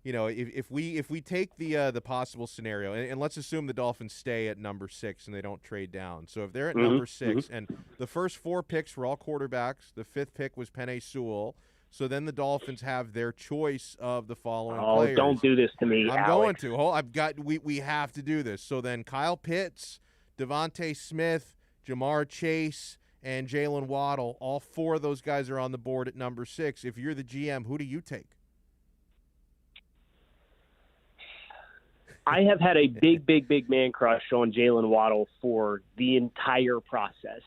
You know, if we take the possible scenario, and let's assume the Dolphins stay at number 6 and they don't trade down. So if they're at number 6 and the first 4 picks were all quarterbacks, the 5th pick was Penei Sewell. So then the Dolphins have their choice of the following players. Oh, don't do this to me, I'm Alex. going to. We have to do this. So then Kyle Pitts, Devontae Smith, Jamar Chase, and Jalen Waddle, all 4 of those guys are on the board at number 6. If you're the GM, who do you take? I have had a big man crush on Jalen Waddle for the entire process.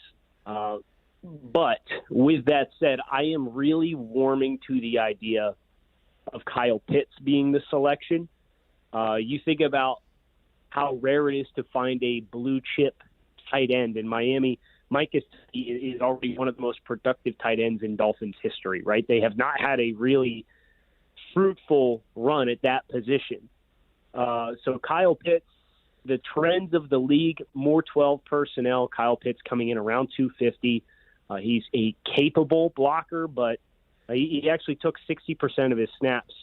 But with that said, I am really warming to the idea of Kyle Pitts being the selection. You think about how rare it is to find a blue chip tight end in Miami. Mike is already one of the most productive tight ends in Dolphins history, right? They have not had a really fruitful run at that position. So Kyle Pitts, the trends of the league, more 12 personnel, Kyle Pitts coming in around 250. He's a capable blocker, but he actually took 60% of his snaps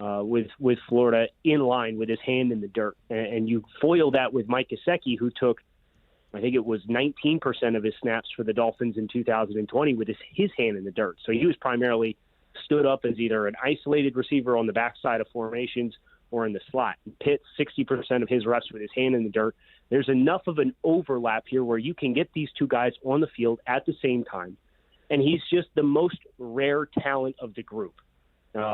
with Florida in line with his hand in the dirt. And you foil that with Mike Gesicki, who took, I think it was 19% of his snaps for the Dolphins in 2020 with his hand in the dirt. So he was primarily stood up as either an isolated receiver on the backside of formations or in the slot. Pitts, 60% of his reps with his hand in the dirt. There's enough of an overlap here where you can get these 2 guys on the field at the same time. And he's just the most rare talent of the group. And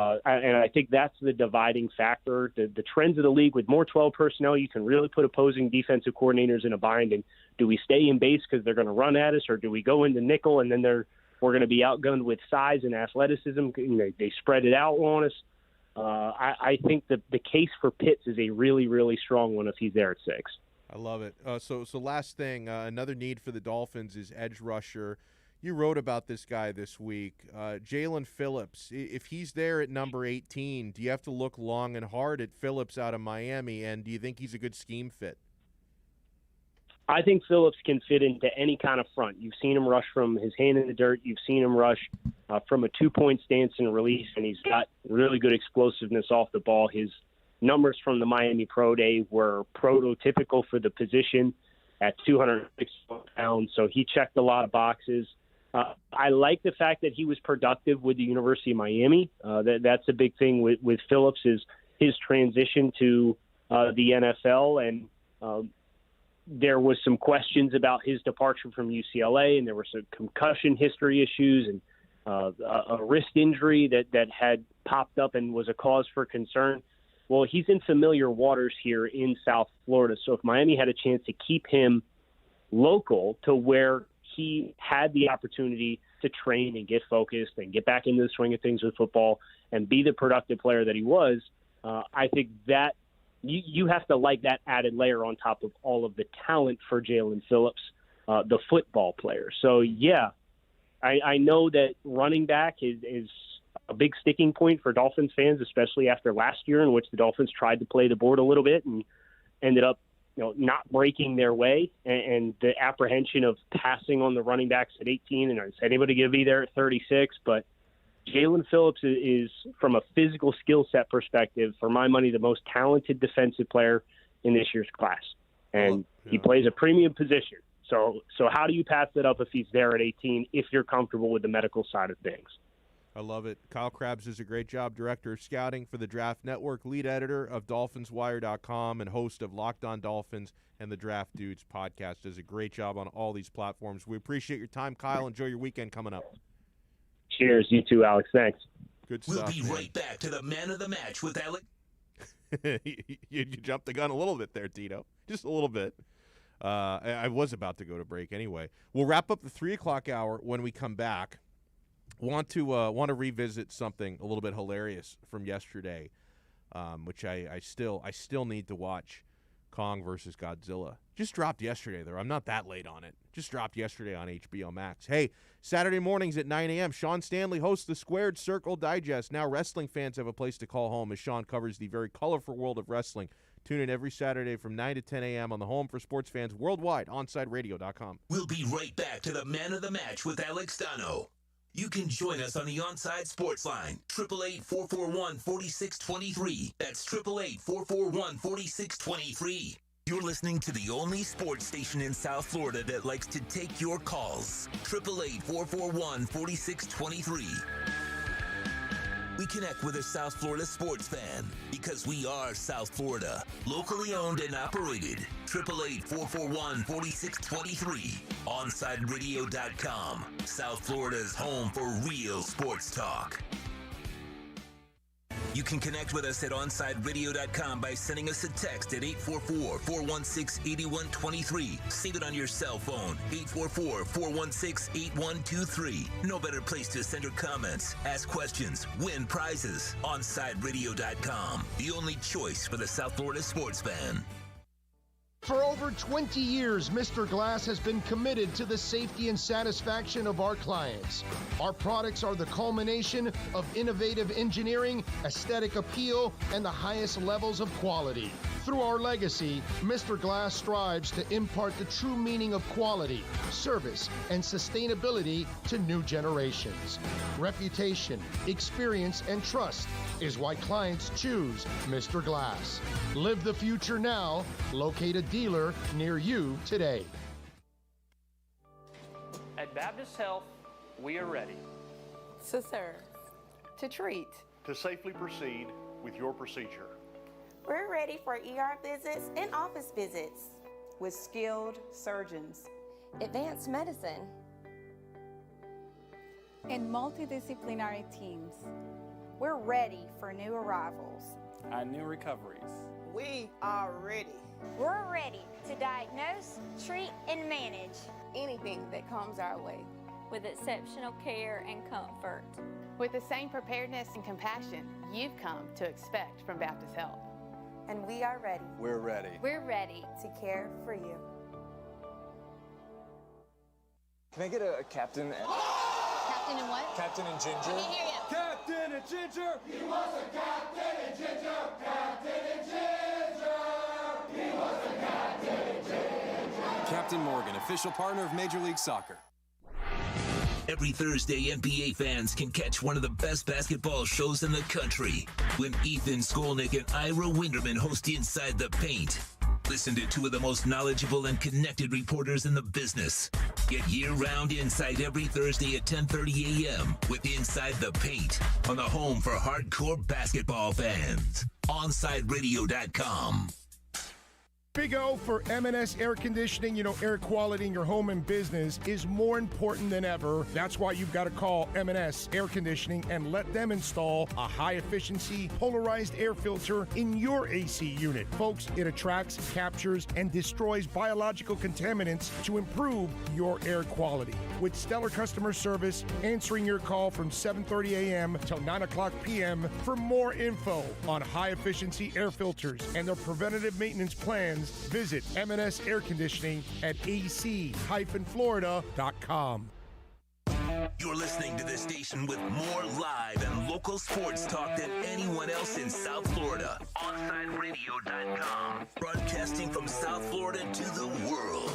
I think that's the dividing factor. The trends of the league with more 12 personnel, you can really put opposing defensive coordinators in a bind. And do we stay in base because they're going to run at us, or do we go into nickel and then we're going to be outgunned with size and athleticism? They spread it out on us. I think that the case for Pitts is a really, really strong one if he's there at 6. I love it. So last thing, another need for the Dolphins is edge rusher. You wrote about this guy this week, Jalen Phillips. If he's there at number 18, do you have to look long and hard at Phillips out of Miami, and do you think he's a good scheme fit? I think Phillips can fit into any kind of front. You've seen him rush from his hand in the dirt. You've seen him rush from a 2-point stance and release, and he's got really good explosiveness off the ball. His numbers from the Miami Pro Day were prototypical for the position. at 206 pounds, so he checked a lot of boxes. I like the fact that he was productive with the University of Miami. That's a big thing with Phillips is his transition to the NFL, and there was some questions about his departure from UCLA, and there were some concussion history issues and a wrist injury that had popped up and was a cause for concern. Well, he's in familiar waters here in South Florida, so if Miami had a chance to keep him local to where he had the opportunity to train and get focused and get back into the swing of things with football and be the productive player that he was, I think that you have to like that added layer on top of all of the talent for Jalen Phillips, the football player. So, yeah, I know that running back is a big sticking point for Dolphins fans, especially after last year in which the Dolphins tried to play the board a little bit and ended up not breaking their way, and the apprehension of passing on the running backs at 18, and is anybody going to be there at 36? But Jalen Phillips is, from a physical skill set perspective, for my money, the most talented defensive player in this year's class. And he plays a premium position. So how do you pass that up if he's there at 18 if you're comfortable with the medical side of things? I love it. Kyle Krabs does a great job, director of scouting for the Draft Network, lead editor of DolphinsWire.com, and host of Locked On Dolphins and the Draft Dudes podcast. Does a great job on all these platforms. We appreciate your time, Kyle. Enjoy your weekend coming up. Cheers. You too, Alex. Thanks. Good stuff. We'll be right back to the man of the match with Alex. you jumped the gun a little bit there, Tito. Just a little bit. I was about to go to break anyway. We'll wrap up the 3 o'clock hour when we come back. Want to revisit something a little bit hilarious from yesterday, which I still need to watch. Kong versus Godzilla. Just dropped yesterday, though. I'm not that late on it. Just dropped yesterday on HBO Max. Hey, Saturday mornings at 9 a.m., Sean Stanley hosts the Squared Circle Digest. Now wrestling fans have a place to call home as Sean covers the very colorful world of wrestling. Tune in every Saturday from 9 to 10 a.m. on the home for sports fans worldwide, OnsideRadio.com. We'll be right back to the man of the match with Alex Donno. You can join us on the Onside Sports Line, 888-441-4623. That's 888-441-4623. You're listening to the only sports station in South Florida that likes to take your calls. 888-441-4623. We connect with a South Florida sports fan because we are South Florida. Locally owned and operated. 888-441-4623. OnsideRadio.com. South Florida's home for real sports talk. You can connect with us at OnsideRadio.com by sending us a text at 844-416-8123. Save it on your cell phone, 844-416-8123. No better place to send your comments, ask questions, win prizes. OnsideRadio.com, the only choice for the South Florida sports fan. For over 20 years, Mr. Glass has been committed to the safety and satisfaction of our clients. Our products are the culmination of innovative engineering, aesthetic appeal, and the highest levels of quality. Through our legacy, Mr. Glass strives to impart the true meaning of quality, service, and sustainability to new generations. Reputation, experience, and trust is why clients choose Mr. Glass. Live the future now. Locate a dealer near you today. At Baptist Health, we are ready to serve, to treat, to safely proceed with your procedure. We're ready for ER visits and office visits with skilled surgeons, advanced medicine, and multidisciplinary teams. We're ready for new arrivals and new recoveries. We are ready. We're ready to diagnose, treat, and manage anything that comes our way with exceptional care and comfort. With the same preparedness and compassion you've come to expect from Baptist Health. And we are ready. We're ready. We're ready to care for you. Can I get a captain? Captain and what? Captain and Ginger. I can't hear you. Captain and Ginger. He was a captain and ginger. Captain and ginger. He was a captain and ginger. Captain Morgan, official partner of Major League Soccer. Every Thursday, NBA fans can catch one of the best basketball shows in the country when Ethan Skolnick and Ira Winderman host Inside the Paint. Listen to two of the most knowledgeable and connected reporters in the business. Get year-round insight every Thursday at 10:30 a.m. with Inside the Paint on the home for hardcore basketball fans. OnSideRadio.com. Big O for M&S Air Conditioning. You know, air quality in your home and business is more important than ever. That's why you've got to call M&S Air Conditioning and let them install a high-efficiency polarized air filter in your AC unit. Folks, it attracts, captures, and destroys biological contaminants to improve your air quality. With stellar customer service, answering your call from 7:30 a.m. till 9 o'clock p.m. For more info on high-efficiency air filters and their preventative maintenance plans, visit M&S Air Conditioning at ac-florida.com. You're listening to this station with more live and local sports talk than anyone else in South Florida. OnSideRadio.com. Broadcasting from South Florida to the world.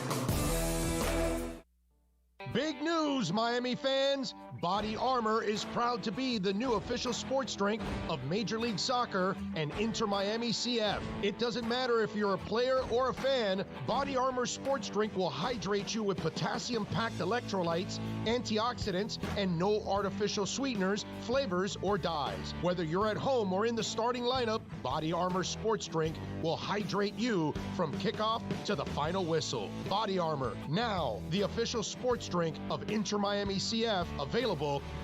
Big news, Miami fans! Body Armor is proud to be the new official sports drink of Major League Soccer and Inter Miami CF. It doesn't matter if you're a player or a fan, Body Armor sports drink will hydrate you with potassium-packed electrolytes, antioxidants, and no artificial sweeteners, flavors, or dyes. Whether you're at home or in the starting lineup, Body Armor sports drink will hydrate you from kickoff to the final whistle. Body Armor, now the official sports drink of Inter Miami CF, available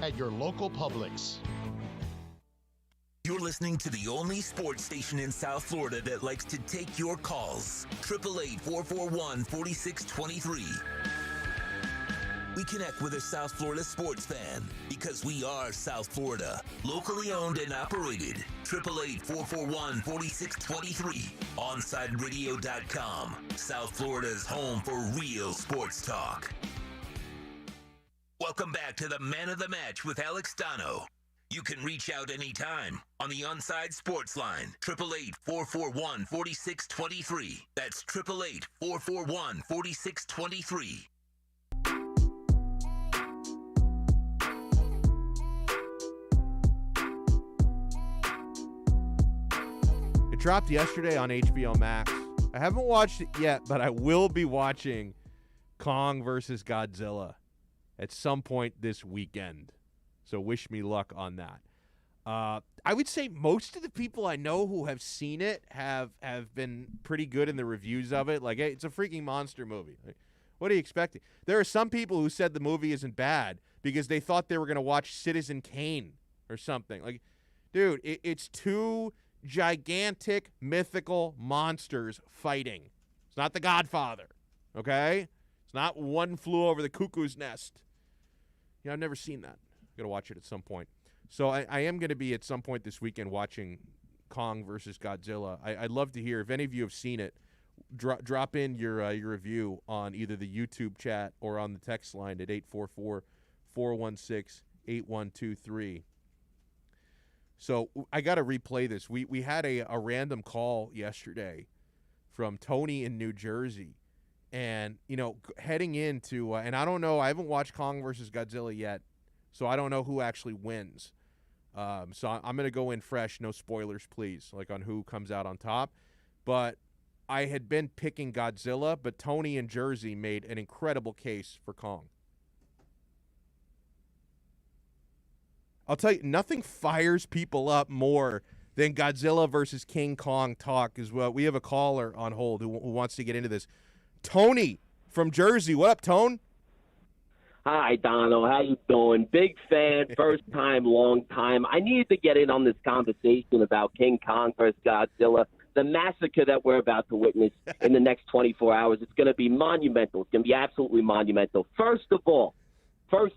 at your local Publix. You're listening to the only sports station in South Florida that likes to take your calls. 888-441-4623. We connect with a South Florida sports fan because we are South Florida. Locally owned and operated. 888-441-4623. OnSideRadio.com. South Florida's home for real sports talk. Welcome back to the Man of the Match with Alex Donno. You can reach out anytime on the Onside Sports Line, 888-441-4623. That's 888-441-4623. It dropped yesterday on HBO Max. I haven't watched it yet, but I will be watching Kong versus Godzilla at some point this weekend. So wish me luck on that. I would say most of the people I know who have seen it have been pretty good in the reviews of it. Like, hey, it's a freaking monster movie. Like, what are you expecting? There are some people who said the movie isn't bad because they thought they were going to watch Citizen Kane or something. Like, dude, it's two gigantic mythical monsters fighting. It's not The Godfather, okay? It's not One Flew Over the Cuckoo's Nest. Yeah, I've never seen that. Got to watch it at some point. So I am going to be at some point this weekend watching Kong versus Godzilla. I'd love to hear if any of you have seen it. Drop in your review on either the YouTube chat or on the text line at 844-416-8123. So I got to replay this. We had a random call yesterday from Tony in New Jersey. And, you know, heading into, and I don't know, I haven't watched Kong versus Godzilla yet, so I don't know who actually wins. So I'm going to go in fresh, no spoilers, please, like on who comes out on top. But I had been picking Godzilla, but Tony in Jersey made an incredible case for Kong. I'll tell you, nothing fires people up more than Godzilla versus King Kong talk as well. We have a caller on hold who wants to get into this. Tony from Jersey. What up, Tone? Hi, Donno. How you doing? Big fan, first time, long time. I needed to get in on this conversation about King Kong versus Godzilla. The massacre that we're about to witness in the next 24 hours, it's going to be monumental. It's going to be absolutely monumental. First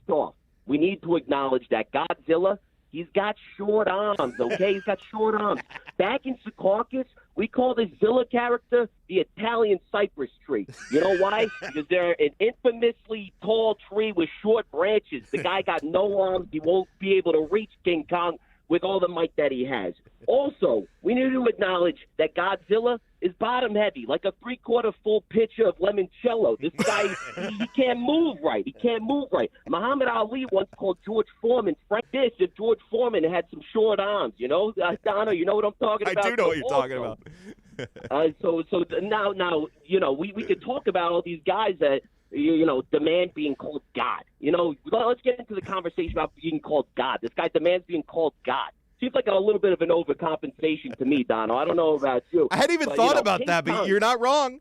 off, we need to acknowledge that Godzilla, he's got short arms, okay? He's got short arms. Back in Secaucus, we call this Zilla character the Italian cypress tree. You know why? Because they're an infamously tall tree with short branches. The guy got no arms. He won't be able to reach King Kong with all the might that he has. Also, we need to acknowledge that Godzilla is bottom heavy, like a 3/4 full pitcher of limoncello. This guy, he can't move right. He can't move right. Muhammad Ali once called George Foreman Frank Dish if George Foreman had some short arms, you know? Donno, you know what I'm talking about? I do know what you're talking about. So now, we could talk about all these guys that, demand being called God. Let's get into the conversation about being called God. This guy demands being called God. Seems like a little bit of an overcompensation to me, Donno. I don't know about you. I hadn't even thought about King that, Kong, but you're not wrong.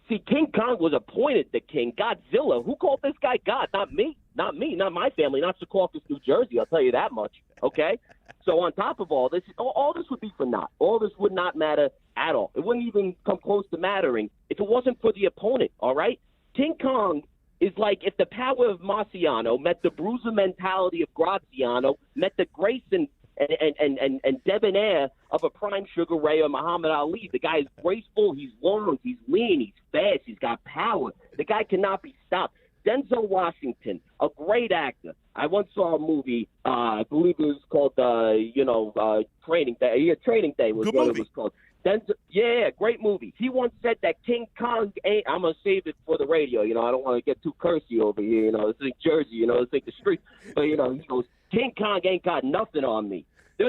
See, King Kong was appointed the king. Godzilla. Who called this guy God? Not me. Not me. Not my family. Not Secaucus, New Jersey. I'll tell you that much. Okay? So on top of all this would be for naught. All this would not matter at all. It wouldn't even come close to mattering if it wasn't for the opponent, all right? King Kong is like if the power of Marciano met the bruiser mentality of Graziano, met the grace and debonair of a prime Sugar Ray or Muhammad Ali. The guy is graceful, he's long, he's lean, he's fast, he's got power. The guy cannot be stopped. Denzel Washington, a great actor. I once saw a movie, I believe it was called, Training Day. Yeah, Training Day was what it was called. Great movie. He once said that King Kong ain't, I'm going to save it for the radio, I don't want to get too cursy over here, this ain't Jersey, this ain't the street. But, he goes, King Kong ain't got nothing on me.